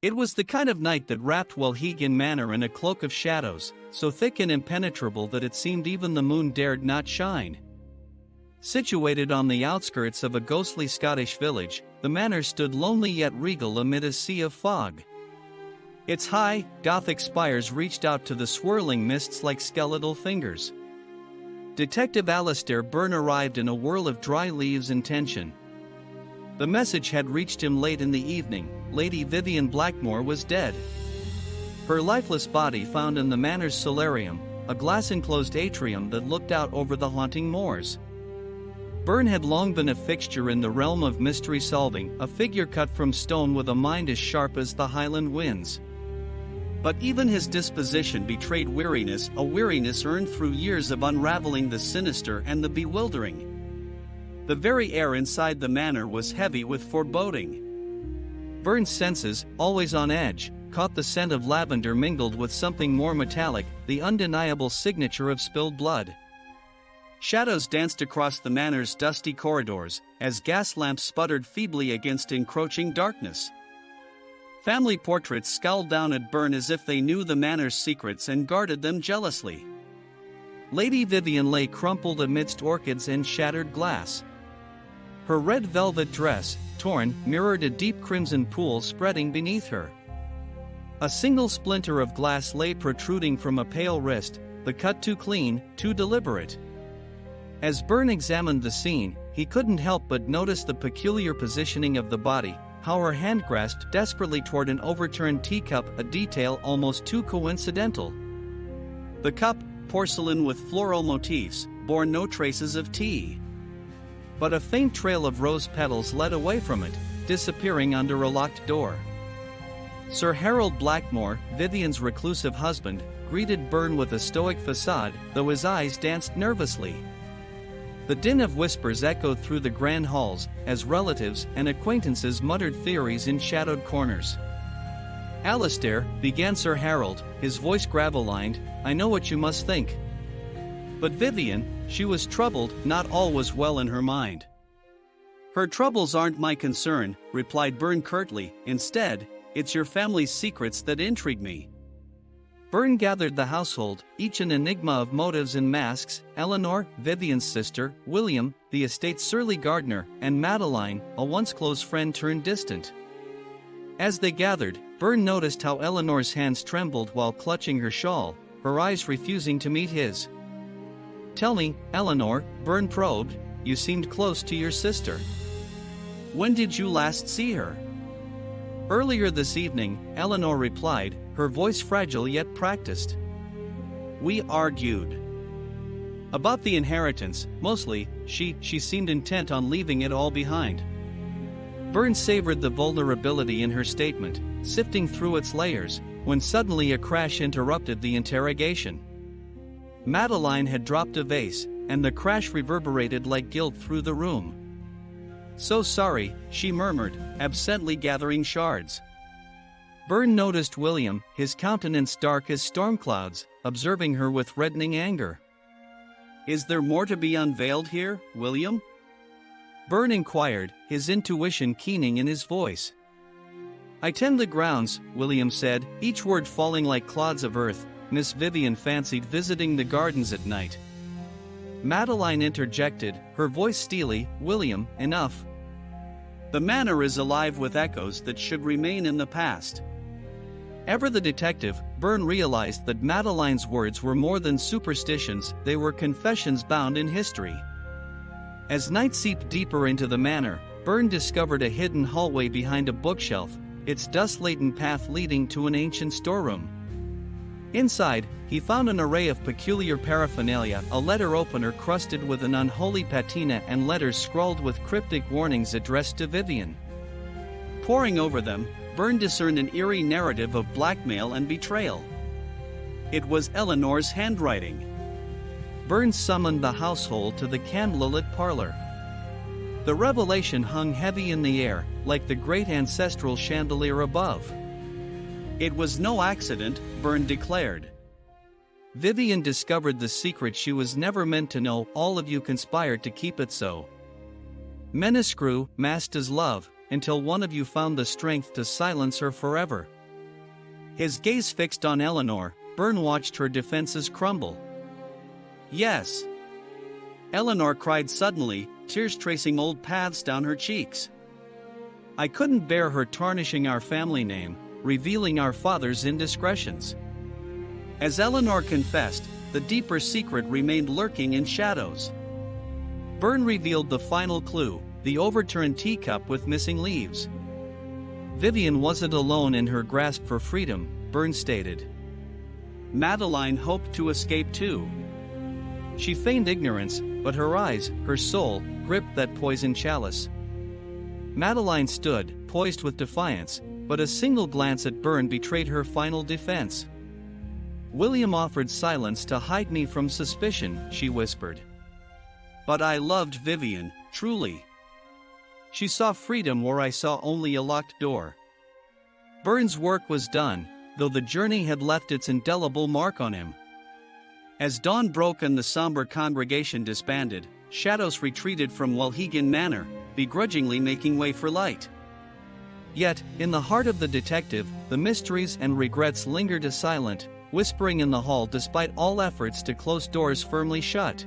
It was the kind of night that wrapped Welheigen Manor in a cloak of shadows, so thick and impenetrable that it seemed even the moon dared not shine. Situated on the outskirts of a ghostly Scottish village, the manor stood lonely yet regal amid a sea of fog. Its high, Gothic spires reached out to the swirling mists like skeletal fingers. Detective Alistair Byrne arrived in a whirl of dry leaves and tension. The message had reached him late in the evening: Lady Vivian Blackmore was dead. Her lifeless body found in the manor's solarium, a glass-enclosed atrium that looked out over the haunting moors. Byrne had long been a fixture in the realm of mystery-solving, a figure cut from stone with a mind as sharp as the Highland winds. But even his disposition betrayed weariness, a weariness earned through years of unraveling the sinister and the bewildering. The very air inside the manor was heavy with foreboding. Byrne's senses, always on edge, caught the scent of lavender mingled with something more metallic, the undeniable signature of spilled blood. Shadows danced across the manor's dusty corridors, as gas lamps sputtered feebly against encroaching darkness. Family portraits scowled down at Byrne as if they knew the manor's secrets and guarded them jealously. Lady Vivian lay crumpled amidst orchids and shattered glass. Her red velvet dress, torn, mirrored a deep crimson pool spreading beneath her. A single splinter of glass lay protruding from a pale wrist, the cut too clean, too deliberate. As Byrne examined the scene, he couldn't help but notice the peculiar positioning of the body, how her hand grasped desperately toward an overturned teacup, a detail almost too coincidental. The cup, porcelain with floral motifs, bore no traces of tea. But a faint trail of rose petals led away from it, disappearing under a locked door. Sir Harold Blackmore, Vivian's reclusive husband, greeted Byrne with a stoic facade, though his eyes danced nervously. The din of whispers echoed through the grand halls, as relatives and acquaintances muttered theories in shadowed corners. "Alistair," began Sir Harold, his voice gravel-lined, "I know what you must think." But Vivian, she was troubled, not all was well in her mind. "Her troubles aren't my concern," replied Byrne curtly, "instead, it's your family's secrets that intrigue me." Byrne gathered the household, each an enigma of motives and masks: Eleanor, Vivian's sister; William, the estate's surly gardener; and Madeline, a once close friend turned distant. As they gathered, Byrne noticed how Eleanor's hands trembled while clutching her shawl, her eyes refusing to meet his. "Tell me, Eleanor," Byrne probed, "you seemed close to your sister. When did you last see her?" "Earlier this evening," Eleanor replied, her voice fragile yet practiced. "We argued about the inheritance, mostly. She seemed intent on leaving it all behind." Byrne savored the vulnerability in her statement, sifting through its layers, when suddenly a crash interrupted the interrogation. Madeline had dropped a vase, and the crash reverberated like guilt through the room. "So sorry," she murmured, absently gathering shards. Byrne noticed William, his countenance dark as storm clouds, observing her with reddening anger. "Is there more to be unveiled here, William?" Byrne inquired, his intuition keening in his voice. "I tend the grounds," William said, each word falling like clods of earth. "Miss Vivian fancied visiting the gardens at night." Madeline interjected, her voice steely, "William, enough. The manor is alive with echoes that should remain in the past." Ever the detective, Byrne realized that Madeline's words were more than superstitions, they were confessions bound in history. As night seeped deeper into the manor, Byrne discovered a hidden hallway behind a bookshelf, its dust-laden path leading to an ancient storeroom. Inside, he found an array of peculiar paraphernalia, a letter opener crusted with an unholy patina and letters scrawled with cryptic warnings addressed to Vivian. Poring over them, Byrne discerned an eerie narrative of blackmail and betrayal. It was Eleanor's handwriting. Byrne summoned the household to the candlelit parlor. The revelation hung heavy in the air, like the great ancestral chandelier above. "It was no accident," Byrne declared. "Vivian discovered the secret she was never meant to know. All of you conspired to keep it so. Menescrew, masked as love, until one of you found the strength to silence her forever." His gaze fixed on Eleanor, Byrne watched her defenses crumble. "Yes." Eleanor cried suddenly, tears tracing old paths down her cheeks. "I couldn't bear her tarnishing our family name, revealing our father's indiscretions." As Eleanor confessed, the deeper secret remained lurking in shadows. Byrne revealed the final clue, the overturned teacup with missing leaves. Vivian wasn't alone in her grasp for freedom, Byrne stated. Madeline hoped to escape too. She feigned ignorance, but her eyes, her soul, gripped that poisoned chalice. Madeline stood, poised with defiance, but a single glance at Byrne betrayed her final defense. "William offered silence to hide me from suspicion," she whispered. "But I loved Vivian, truly. She saw freedom where I saw only a locked door." Byrne's work was done, though the journey had left its indelible mark on him. As dawn broke and the somber congregation disbanded, shadows retreated from Welheigen Manor, begrudgingly making way for light. Yet, in the heart of the detective, the mysteries and regrets lingered silent, whispering in the hall despite all efforts to close doors firmly shut.